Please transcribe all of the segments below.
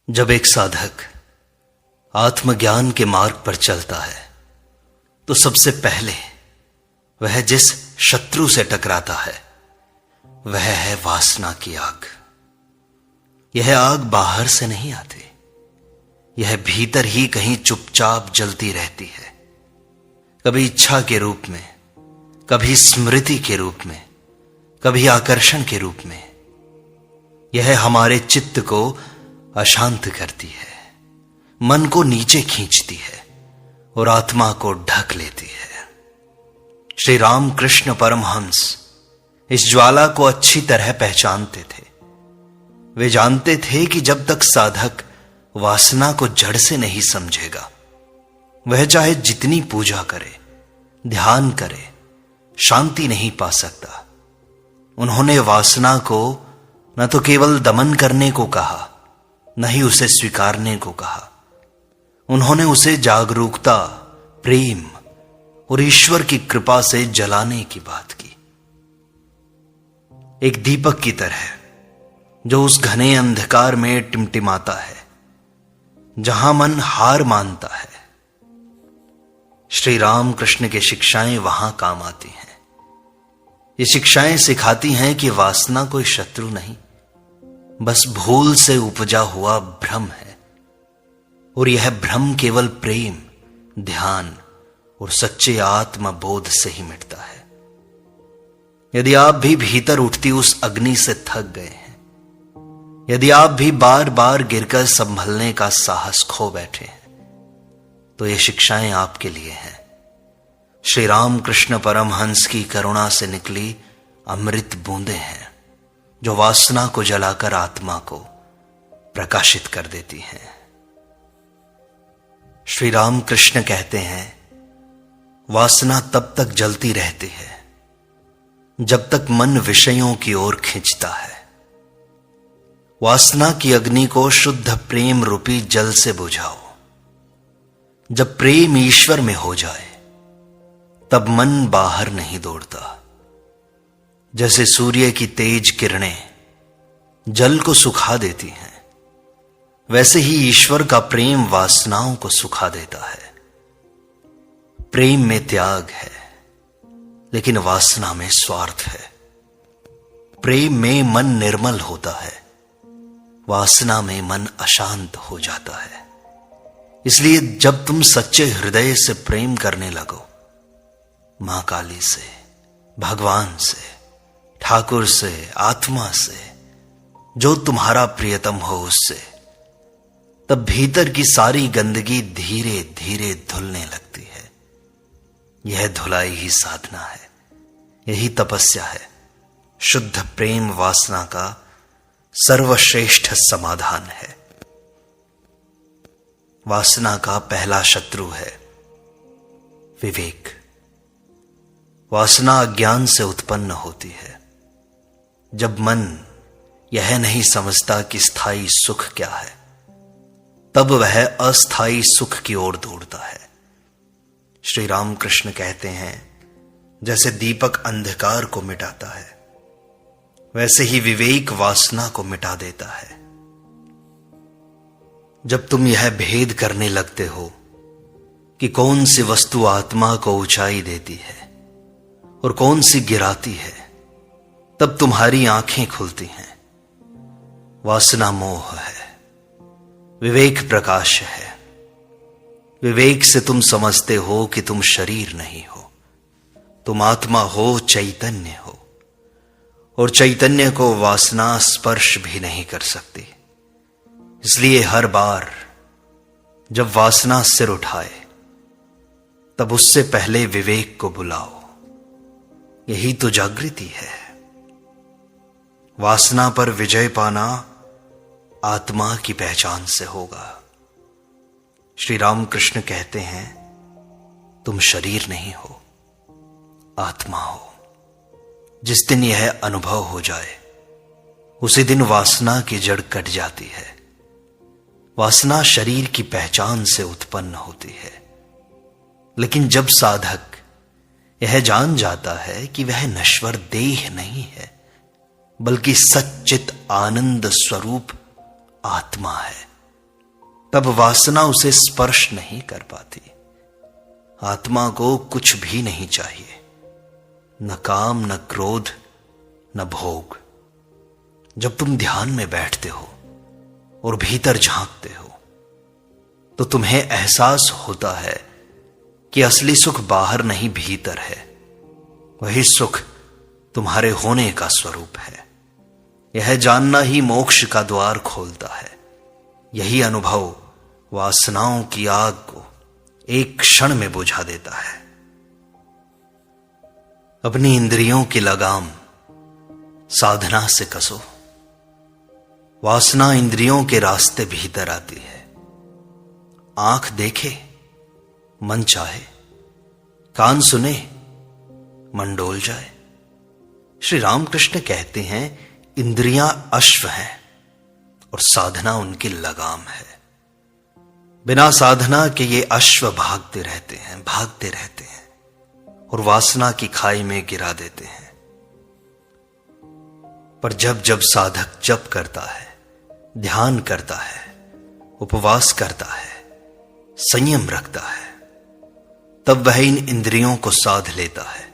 जब एक साधक आत्मज्ञान के मार्ग पर चलता है तो सबसे पहले वह जिस शत्रु से टकराता है वह है वासना की आग। यह आग बाहर से नहीं आती, यह भीतर ही कहीं चुपचाप जलती रहती है, कभी इच्छा के रूप में, कभी स्मृति के रूप में, कभी आकर्षण के रूप में। यह हमारे चित्त को अशांत करती है, मन को नीचे खींचती है और आत्मा को ढक लेती है। श्री राम कृष्ण परमहंस इस ज्वाला को अच्छी तरह पहचानते थे। वे जानते थे कि जब तक साधक वासना को जड़ से नहीं समझेगा, वह चाहे जितनी पूजा करे, ध्यान करे, शांति नहीं पा सकता। उन्होंने वासना को न तो केवल दमन करने को कहा, न ही उसे स्वीकारने को कहा। उन्होंने उसे जागरूकता, प्रेम और ईश्वर की कृपा से जलाने की बात की। एक दीपक की तरह जो उस घने अंधकार में टिमटिमाता है, जहां मन हार मानता है। श्री राम कृष्ण की शिक्षाएं वहां काम आती हैं। ये शिक्षाएं सिखाती हैं कि वासना कोई शत्रु नहीं, बस भूल से उपजा हुआ भ्रम है, और यह भ्रम केवल प्रेम, ध्यान और सच्चे आत्मबोध से ही मिटता है। यदि आप भी भीतर उठती उस अग्नि से थक गए हैं, यदि आप भी बार बार गिरकर संभलने का साहस खो बैठे हैं, तो ये शिक्षाएं आपके लिए हैं। श्री राम कृष्ण परमहंस की करुणा से निकली अमृत बूंदें हैं जो वासना को जलाकर आत्मा को प्रकाशित कर देती हैं। श्री राम कृष्ण कहते हैं, वासना तब तक जलती रहती है जब तक मन विषयों की ओर खींचता है। वासना की अग्नि को शुद्ध प्रेम रूपी जल से बुझाओ। जब प्रेम ईश्वर में हो जाए तब मन बाहर नहीं दौड़ता। जैसे सूर्य की तेज किरणें जल को सुखा देती हैं, वैसे ही ईश्वर का प्रेम वासनाओं को सुखा देता है। प्रेम में त्याग है, लेकिन वासना में स्वार्थ है। प्रेम में मन निर्मल होता है, वासना में मन अशांत हो जाता है। इसलिए जब तुम सच्चे हृदय से प्रेम करने लगो, मां काली से, भगवान से, ठाकुर से, आत्मा से, जो तुम्हारा प्रियतम हो उससे, तब भीतर की सारी गंदगी धीरे धीरे धुलने लगती है। यह धुलाई ही साधना है, यही तपस्या है। शुद्ध प्रेम वासना का सर्वश्रेष्ठ समाधान है। वासना का पहला शत्रु है विवेक। वासना अज्ञान से उत्पन्न होती है। जब मन यह नहीं समझता कि स्थायी सुख क्या है, तब वह अस्थायी सुख की ओर दौड़ता है। श्री राम कृष्ण कहते हैं, जैसे दीपक अंधकार को मिटाता है, वैसे ही विवेक वासना को मिटा देता है। जब तुम यह भेद करने लगते हो कि कौन सी वस्तु आत्मा को ऊंचाई देती है और कौन सी गिराती है, तब तुम्हारी आंखें खुलती हैं। वासना मोह है, विवेक प्रकाश है। विवेक से तुम समझते हो कि तुम शरीर नहीं हो, तुम आत्मा हो, चैतन्य हो, और चैतन्य को वासना स्पर्श भी नहीं कर सकती। इसलिए हर बार जब वासना सिर उठाए, तब उससे पहले विवेक को बुलाओ। यही तो जागृति है। वासना पर विजय पाना आत्मा की पहचान से होगा। श्री राम कृष्ण कहते हैं, तुम शरीर नहीं हो, आत्मा हो। जिस दिन यह अनुभव हो जाए, उसी दिन वासना की जड़ कट जाती है। वासना शरीर की पहचान से उत्पन्न होती है, लेकिन जब साधक यह जान जाता है कि वह नश्वर देह नहीं है, बल्कि सच्चित आनंद स्वरूप आत्मा है, तब वासना उसे स्पर्श नहीं कर पाती। आत्मा को कुछ भी नहीं चाहिए, न काम, न क्रोध, न भोग। जब तुम ध्यान में बैठते हो और भीतर झांकते हो तो तुम्हें एहसास होता है कि असली सुख बाहर नहीं भीतर है। वही सुख तुम्हारे होने का स्वरूप है। यह जानना ही मोक्ष का द्वार खोलता है। यही अनुभव वासनाओं की आग को एक क्षण में बुझा देता है। अपनी इंद्रियों की लगाम साधना से कसो। वासना इंद्रियों के रास्ते भीतर आती है। आंख देखे, मन चाहे, कान सुने, मन डोल जाए। श्री रामकृष्ण कहते हैं इंद्रियां अश्व हैं और साधना उनकी लगाम है। बिना साधना के ये अश्व भागते रहते हैं और वासना की खाई में गिरा देते हैं। पर जब जब साधक जप करता है, ध्यान करता है, उपवास करता है, संयम रखता है, तब वह इन इंद्रियों को साध लेता है।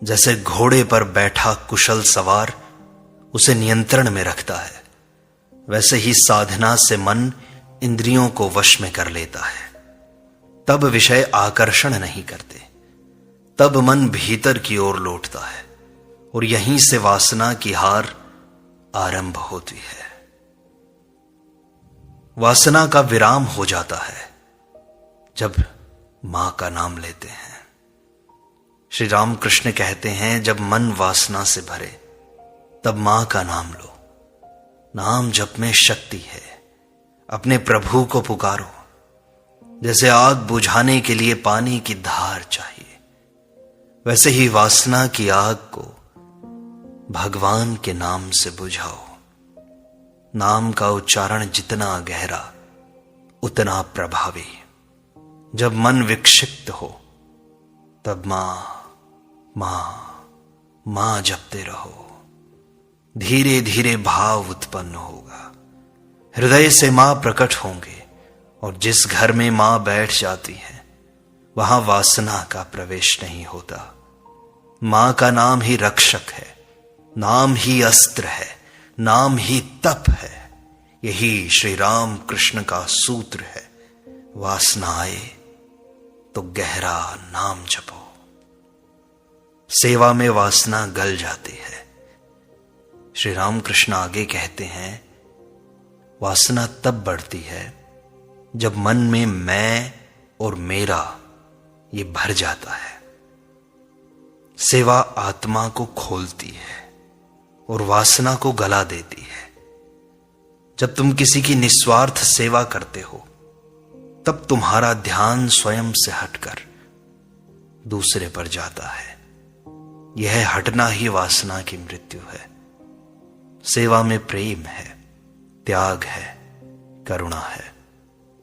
जैसे घोड़े पर बैठा कुशल सवार उसे नियंत्रण में रखता है, वैसे ही साधना से मन इंद्रियों को वश में कर लेता है। तब विषय आकर्षण नहीं करते, तब मन भीतर की ओर लौटता है और यहीं से वासना की हार आरंभ होती है। वासना का विराम हो जाता है जब मां का नाम लेते हैं। श्री रामकृष्ण कहते हैं जब मन वासना से भरे तब मां का नाम लो। नाम जप में शक्ति है। अपने प्रभु को पुकारो। जैसे आग बुझाने के लिए पानी की धार चाहिए, वैसे ही वासना की आग को भगवान के नाम से बुझाओ। नाम का उच्चारण जितना गहरा उतना प्रभावी। जब मन विक्षिप्त हो तब मां मां मां जपते रहो। धीरे धीरे भाव उत्पन्न होगा। हृदय से मां प्रकट होंगे और जिस घर में मां बैठ जाती है वहां वासना का प्रवेश नहीं होता। मां का नाम ही रक्षक है, नाम ही अस्त्र है, नाम ही तप है। यही श्री राम कृष्ण का सूत्र है। वासना आए तो गहरा नाम जपो। सेवा में वासना गल जाती है। श्री राम कृष्ण आगे कहते हैं वासना तब बढ़ती है जब मन में मैं और मेरा ये भर जाता है। सेवा आत्मा को खोलती है और वासना को गला देती है। जब तुम किसी की निस्वार्थ सेवा करते हो तब तुम्हारा ध्यान स्वयं से हटकर दूसरे पर जाता है। यह हटना ही वासना की मृत्यु है। सेवा में प्रेम है, त्याग है, करुणा है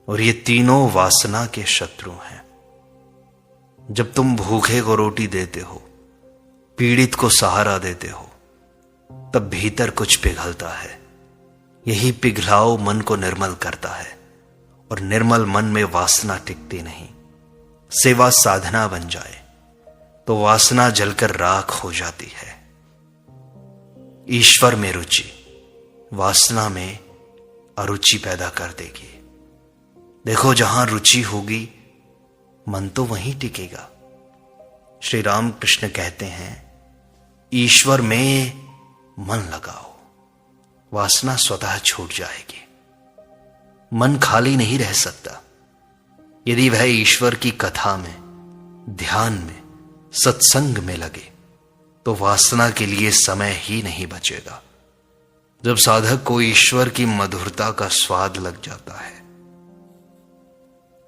और ये तीनों वासना के शत्रु हैं। जब तुम भूखे को रोटी देते हो, पीड़ित को सहारा देते हो, तब भीतर कुछ पिघलता है। यही पिघलाव मन को निर्मल करता है और निर्मल मन में वासना टिकती नहीं। सेवा साधना बन जाए तो वासना जलकर राख हो जाती है। ईश्वर में रुचि वासना में अरुचि पैदा कर देगी। देखो जहां रुचि होगी मन तो वहीं टिकेगा। श्री राम कृष्ण कहते हैं ईश्वर में मन लगाओ, वासना स्वतः छूट जाएगी। मन खाली नहीं रह सकता। यदि वह ईश्वर की कथा में, ध्यान में, सत्संग में लगे तो वासना के लिए समय ही नहीं बचेगा। जब साधक को ईश्वर की मधुरता का स्वाद लग जाता है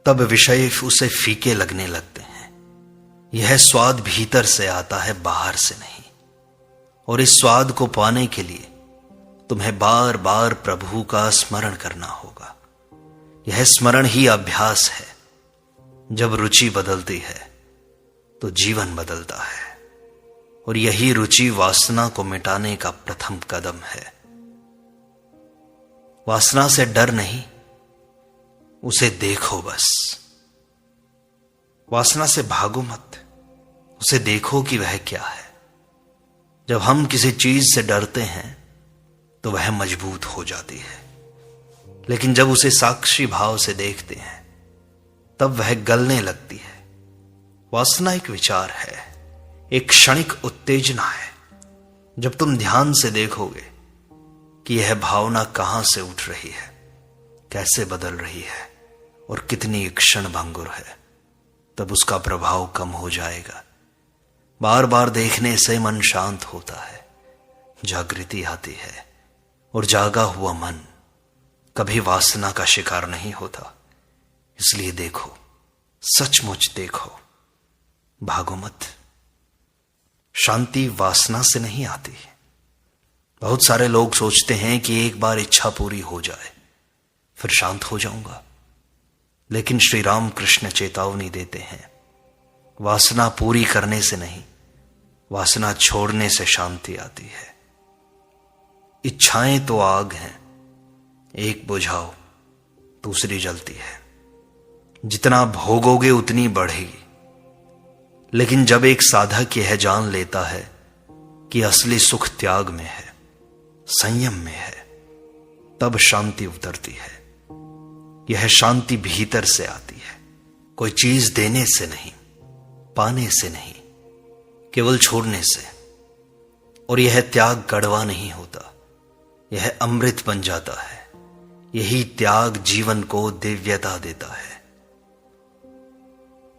तब विषय उसे फीके लगने लगते हैं। यह स्वाद भीतर से आता है, बाहर से नहीं। और इस स्वाद को पाने के लिए तुम्हें बार बार प्रभु का स्मरण करना होगा। यह स्मरण ही अभ्यास है। जब रुचि बदलती है तो जीवन बदलता है और यही रुचि वासना को मिटाने का प्रथम कदम है। वासना से डर नहीं, उसे देखो बस। वासना से भागो मत, उसे देखो कि वह क्या है। जब हम किसी चीज से डरते हैं तो वह मजबूत हो जाती है, लेकिन जब उसे साक्षी भाव से देखते हैं तब वह गलने लगती है। वासना एक विचार है, एक क्षणिक उत्तेजना है। जब तुम ध्यान से देखोगे कि यह भावना कहां से उठ रही है, कैसे बदल रही है और कितनी क्षणभंगुर है, तब उसका प्रभाव कम हो जाएगा। बार बार देखने से मन शांत होता है, जागृति आती है, और जागा हुआ मन कभी वासना का शिकार नहीं होता। इसलिए देखो, सचमुच देखो, भागो मत। शांति वासना से नहीं आती। बहुत सारे लोग सोचते हैं कि एक बार इच्छा पूरी हो जाए फिर शांत हो जाऊंगा, लेकिन श्री राम कृष्ण चेतावनी देते हैं, वासना पूरी करने से नहीं, वासना छोड़ने से शांति आती है। इच्छाएं तो आग हैं, एक बुझाओ दूसरी जलती है। जितना भोगोगे उतनी बढ़ेगी, लेकिन जब एक साधक यह जान लेता है कि असली सुख त्याग में है, संयम में है, तब शांति उतरती है। यह शांति भीतर से आती है, कोई चीज देने से नहीं, पाने से नहीं, केवल छोड़ने से। और यह त्याग कड़वा नहीं होता, यह अमृत बन जाता है। यही त्याग जीवन को दिव्यता देता है।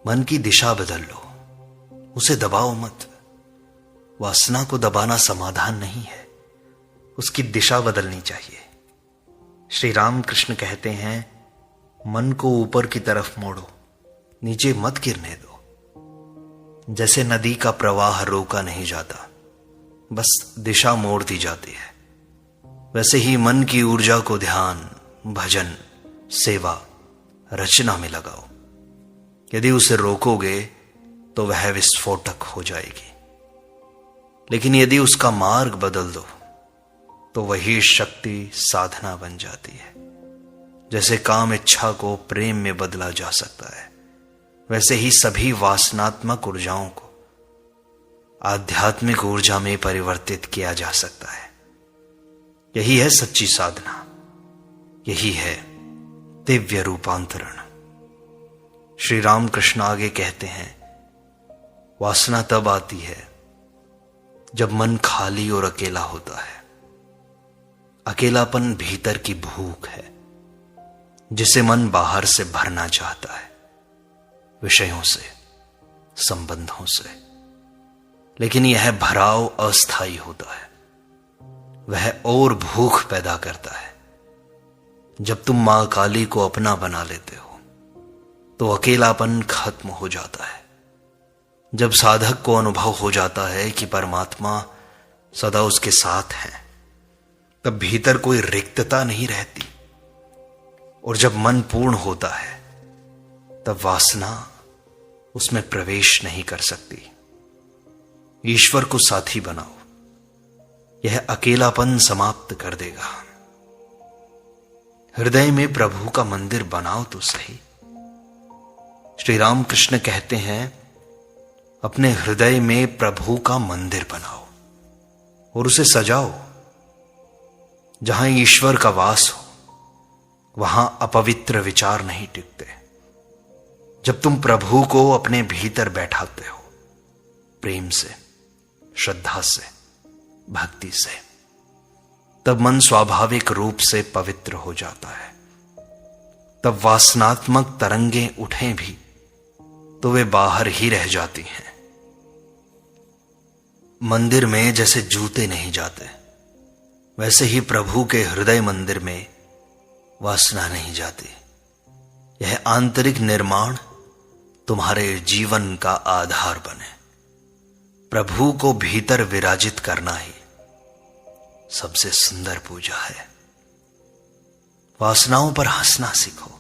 मन की दिशा बदल लो, उसे दबाओ मत। वासना को दबाना समाधान नहीं है, उसकी दिशा बदलनी चाहिए। श्री राम कृष्ण कहते हैं, मन को ऊपर की तरफ मोड़ो, नीचे मत गिरने दो। जैसे नदी का प्रवाह रोका नहीं जाता, बस दिशा मोड़ दी जाती है, वैसे ही मन की ऊर्जा को ध्यान, भजन, सेवा, रचना में लगाओ। यदि उसे रोकोगे तो वह विस्फोटक हो जाएगी, लेकिन यदि उसका मार्ग बदल दो तो वही शक्ति साधना बन जाती है। जैसे काम इच्छा को प्रेम में बदला जा सकता है, वैसे ही सभी वासनात्मक ऊर्जाओं को आध्यात्मिक ऊर्जा में परिवर्तित किया जा सकता है। यही है सच्ची साधना, यही है दिव्य रूपांतरण। श्री राम कृष्ण आगे कहते हैं, वासना तब आती है जब मन खाली और अकेला होता है। अकेलापन भीतर की भूख है जिसे मन बाहर से भरना चाहता है, विषयों से, संबंधों से। लेकिन यह भराव अस्थायी होता है, वह और भूख पैदा करता है। जब तुम मां काली को अपना बना लेते हो तो अकेलापन खत्म हो जाता है। जब साधक को अनुभव हो जाता है कि परमात्मा सदा उसके साथ है, तब भीतर कोई रिक्तता नहीं रहती। और जब मन पूर्ण होता है तब वासना उसमें प्रवेश नहीं कर सकती। ईश्वर को साथी बनाओ, यह अकेलापन समाप्त कर देगा। हृदय में प्रभु का मंदिर बनाओ तो सही। श्री राम कृष्ण कहते हैं, अपने हृदय में प्रभु का मंदिर बनाओ और उसे सजाओ। जहां ईश्वर का वास हो वहां अपवित्र विचार नहीं टिकते। जब तुम प्रभु को अपने भीतर बैठाते हो, प्रेम से, श्रद्धा से, भक्ति से, तब मन स्वाभाविक रूप से पवित्र हो जाता है। तब वासनात्मक तरंगें उठें भी तो वे बाहर ही रह जाती हैं। मंदिर में जैसे जूते नहीं जाते, वैसे ही प्रभु के हृदय मंदिर में वासना नहीं जाती। यह आंतरिक निर्माण तुम्हारे जीवन का आधार बने। प्रभु को भीतर विराजित करना ही सबसे सुंदर पूजा है। वासनाओं पर हंसना सीखो।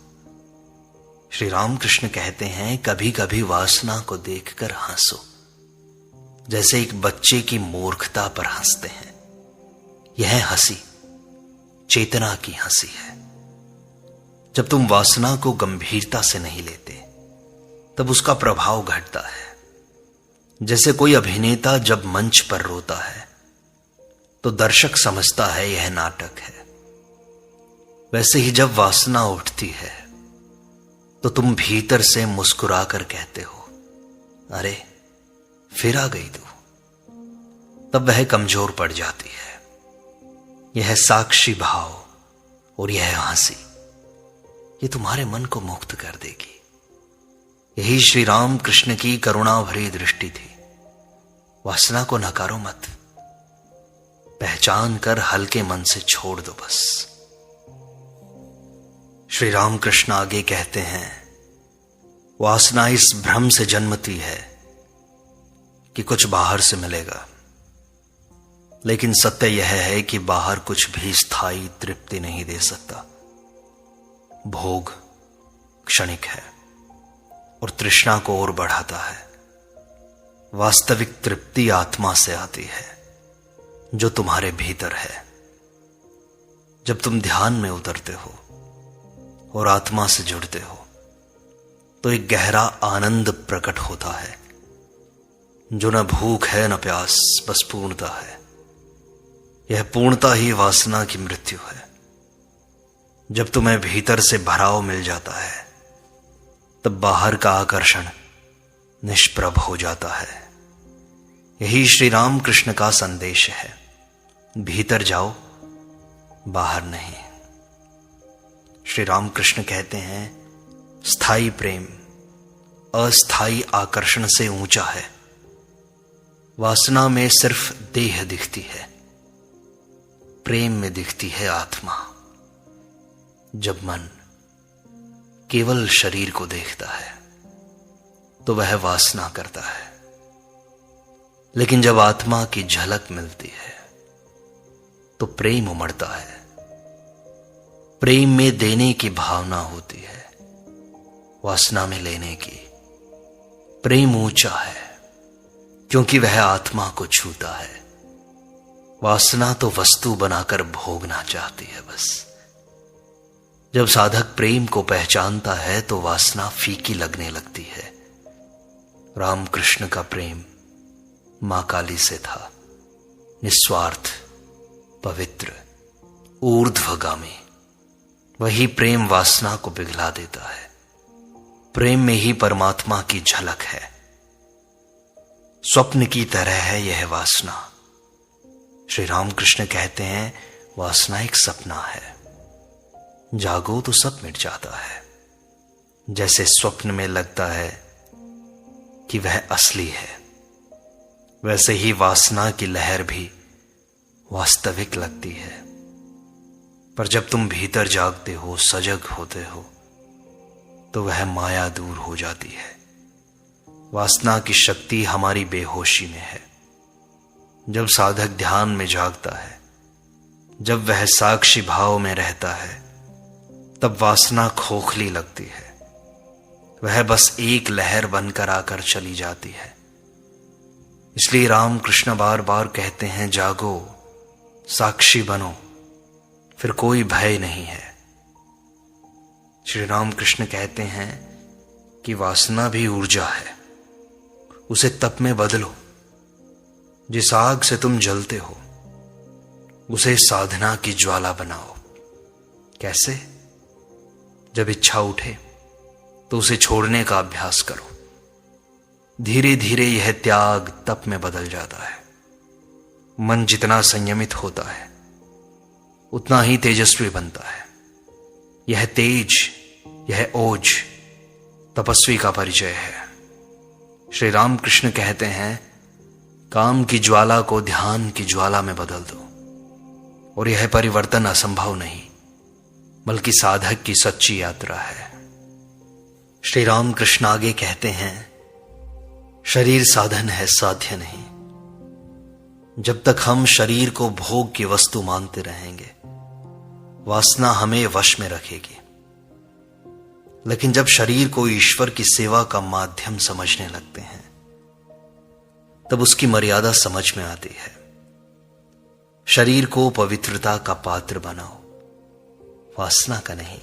श्री रामकृष्ण कहते हैं, कभी कभी वासना को देखकर हंसो, जैसे एक बच्चे की मूर्खता पर हंसते हैं। यह हंसी चेतना की हंसी है। जब तुम वासना को गंभीरता से नहीं लेते तब उसका प्रभाव घटता है। जैसे कोई अभिनेता जब मंच पर रोता है तो दर्शक समझता है यह नाटक है, वैसे ही जब वासना उठती है तो तुम भीतर से मुस्कुराकर कहते हो, अरे फिर आ गई तू। तब वह कमजोर पड़ जाती है। यह साक्षी भाव और यह हंसी, ये तुम्हारे मन को मुक्त कर देगी। यही श्री राम कृष्ण की करुणा भरी दृष्टि थी। वासना को नकारो मत, पहचान कर हल्के मन से छोड़ दो बस। श्री राम कृष्ण आगे कहते हैं, वासना इस भ्रम से जन्मती है कि कुछ बाहर से मिलेगा, लेकिन सत्य यह है कि बाहर कुछ भी स्थायी तृप्ति नहीं दे सकता। भोग क्षणिक है और तृष्णा को और बढ़ाता है। वास्तविक तृप्ति आत्मा से आती है जो तुम्हारे भीतर है। जब तुम ध्यान में उतरते हो और आत्मा से जुड़ते हो तो एक गहरा आनंद प्रकट होता है जो न भूख है न प्यास, बस पूर्णता है। यह पूर्णता ही वासना की मृत्यु है। जब तुम्हें भीतर से भराव मिल जाता है तब बाहर का आकर्षण निष्प्रभ हो जाता है। यही श्री राम कृष्ण का संदेश है, भीतर जाओ बाहर नहीं। श्री राम कृष्ण कहते हैं, स्थायी प्रेम अस्थायी आकर्षण से ऊंचा है। वासना में सिर्फ देह दिखती है, प्रेम में दिखती है आत्मा। जब मन केवल शरीर को देखता है तो वह वासना करता है, लेकिन जब आत्मा की झलक मिलती है तो प्रेम उमड़ता है। प्रेम में देने की भावना होती है, वासना में लेने की। प्रेम ऊंचा है क्योंकि वह आत्मा को छूता है। वासना तो वस्तु बनाकर भोगना चाहती है बस। जब साधक प्रेम को पहचानता है तो वासना फीकी लगने लगती है। रामकृष्ण का प्रेम मां काली से था, निस्वार्थ, पवित्र, ऊर्ध्वगामी। वही प्रेम वासना को पिघला देता है। प्रेम में ही परमात्मा की झलक है। स्वप्न की तरह है यह वासना। श्री रामकृष्ण कहते हैं, वासना एक सपना है, जागो तो सब मिट जाता है। जैसे स्वप्न में लगता है कि वह असली है, वैसे ही वासना की लहर भी वास्तविक लगती है। पर जब तुम भीतर जागते हो, सजग होते हो, तो वह माया दूर हो जाती है। वासना की शक्ति हमारी बेहोशी में है। जब साधक ध्यान में जागता है, जब वह साक्षी भाव में रहता है, तब वासना खोखली लगती है। वह बस एक लहर बनकर आकर चली जाती है। इसलिए रामकृष्ण बार बार कहते हैं, जागो, साक्षी बनो, फिर कोई भय नहीं है। श्री रामकृष्ण कहते हैं कि वासना भी ऊर्जा है, उसे तप में बदलो। जिस आग से तुम जलते हो उसे साधना की ज्वाला बनाओ। कैसे? जब इच्छा उठे तो उसे छोड़ने का अभ्यास करो। धीरे धीरे यह त्याग तप में बदल जाता है। मन जितना संयमित होता है उतना ही तेजस्वी बनता है। यह तेज, यह ओज तपस्वी का परिचय है। श्री रामकृष्ण कहते हैं, काम की ज्वाला को ध्यान की ज्वाला में बदल दो। और यह परिवर्तन असंभव नहीं, बल्कि साधक की सच्ची यात्रा है। श्री रामकृष्ण आगे कहते हैं, शरीर साधन है, साध्य नहीं। जब तक हम शरीर को भोग की वस्तु मानते रहेंगे, वासना हमें वश में रखेगी। लेकिन जब शरीर को ईश्वर की सेवा का माध्यम समझने लगते हैं, तब उसकी मर्यादा समझ में आती है। शरीर को पवित्रता का पात्र बनाओ, वासना का नहीं।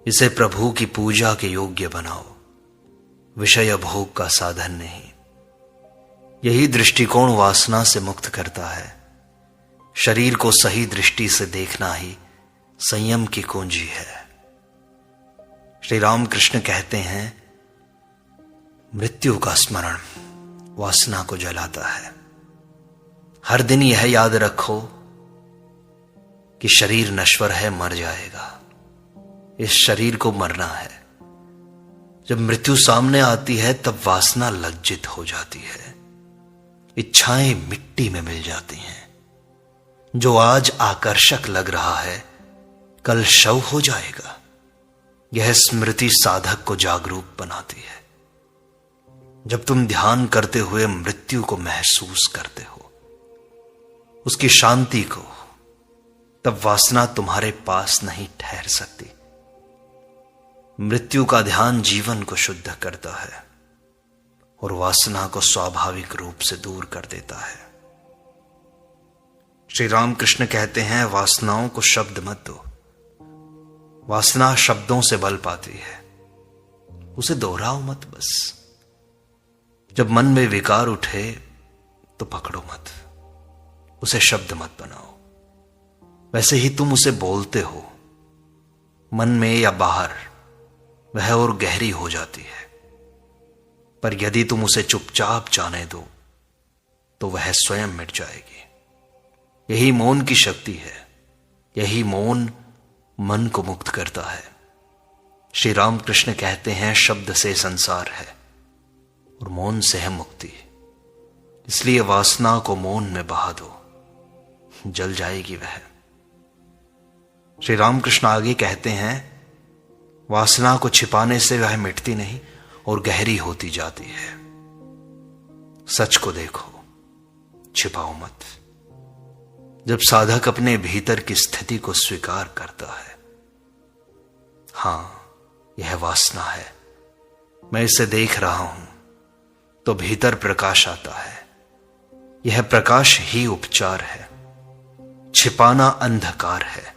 इसे प्रभु की पूजा के योग्य बनाओ, विषय भोग का साधन नहीं। यही दृष्टिकोण वासना से मुक्त करता है। शरीर को सही दृष्टि से देखना ही संयम की कुंजी है। श्री राम कृष्ण कहते हैं, मृत्यु का स्मरण वासना को जलाता है। हर दिन यह याद रखो कि शरीर नश्वर है, मर जाएगा। इस शरीर को मरना है। जब मृत्यु सामने आती है तब वासना लज्जित हो जाती है, इच्छाएं मिट्टी में मिल जाती हैं। जो आज आकर्षक लग रहा है कल शव हो जाएगा। यह स्मृति साधक को जागरूक बनाती है। जब तुम ध्यान करते हुए मृत्यु को महसूस करते हो, उसकी शांति को, तब वासना तुम्हारे पास नहीं ठहर सकती। मृत्यु का ध्यान जीवन को शुद्ध करता है और वासना को स्वाभाविक रूप से दूर कर देता है। श्री रामकृष्ण कहते हैं, वासनाओं को शब्द मत दो। वासना शब्दों से बल पाती है, उसे दोहराओ मत। बस जब मन में विकार उठे तो पकड़ो मत, उसे शब्द मत बनाओ। वैसे ही तुम उसे बोलते हो, मन में या बाहर, वह और गहरी हो जाती है। पर यदि तुम उसे चुपचाप जाने दो तो वह स्वयं मिट जाएगी। यही मौन की शक्ति है। यही मौन मन को मुक्त करता है। श्री रामकृष्ण कहते हैं, शब्द से संसार है और मौन से है मुक्ति। इसलिए वासना को मौन में बहा दो, जल जाएगी वह। श्री रामकृष्ण आगे कहते हैं, वासना को छिपाने से वह मिटती नहीं और गहरी होती जाती है। सच को देखो, छिपाओ मत। जब साधक अपने भीतर की स्थिति को स्वीकार करता है, हां यह वासना है, मैं इसे देख रहा हूं, तो भीतर प्रकाश आता है। यह प्रकाश ही उपचार है। छिपाना अंधकार है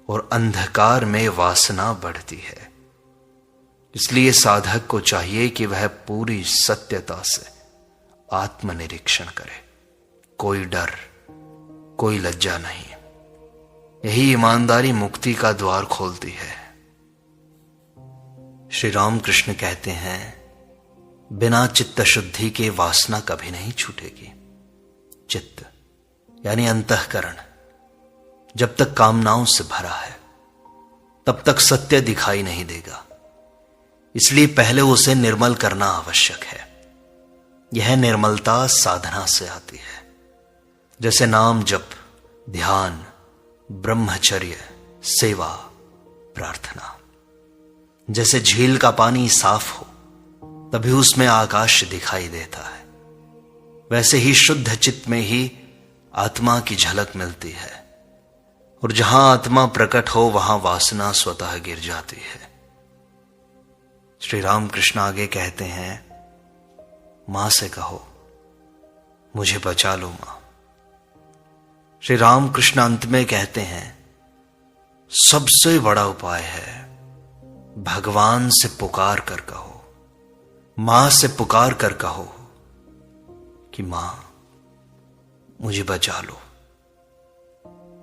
और अंधकार में वासना बढ़ती है। इसलिए साधक को चाहिए कि वह पूरी सत्यता से आत्मनिरीक्षण करे। कोई डर, कोई लज्जा नहीं। यही ईमानदारी मुक्ति का द्वार खोलती है। श्री रामकृष्ण कहते हैं, बिना चित्त शुद्धि के वासना कभी नहीं छूटेगी। चित्त यानी अंतःकरण जब तक कामनाओं से भरा है तब तक सत्य दिखाई नहीं देगा। इसलिए पहले उसे निर्मल करना आवश्यक है। यह निर्मलता साधना से आती है, जैसे नाम जप, ध्यान, ब्रह्मचर्य, सेवा, प्रार्थना। जैसे झील का पानी साफ हो तभी उसमें आकाश दिखाई देता है, वैसे ही शुद्ध चित्त में ही आत्मा की झलक मिलती है। और जहां आत्मा प्रकट हो वहां वासना स्वतः गिर जाती है। श्री रामकृष्ण आगे कहते हैं, मां से कहो, मुझे बचा लो मां। श्री रामकृष्ण अंत में कहते हैं, सबसे बड़ा उपाय है भगवान से पुकार कर कहो, मां से पुकार कर कहो कि मां मुझे बचा लो।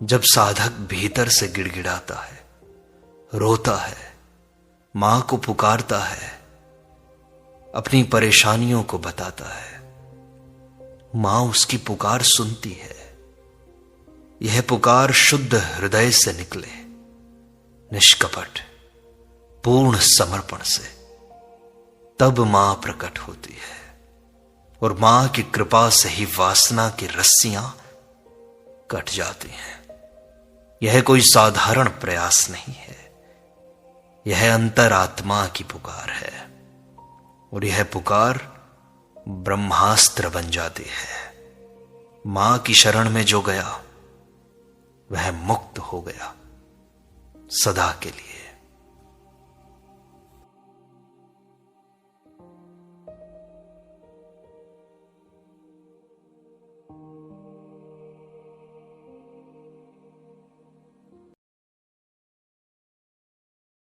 जब साधक भीतर से गिड़गिड़ाता है, रोता है, मां को पुकारता है, अपनी परेशानियों को बताता है, मां उसकी पुकार सुनती है। यह पुकार शुद्ध हृदय से निकले, निष्कपट, पूर्ण समर्पण से, तब मां प्रकट होती है। और मां की कृपा से ही वासना की रस्सियां कट जाती हैं। यह कोई साधारण प्रयास नहीं है, यह अंतरात्मा की पुकार है। और यह पुकार ब्रह्मास्त्र बन जाती है। मां की शरण में जो गया वह मुक्त हो गया सदा के लिए।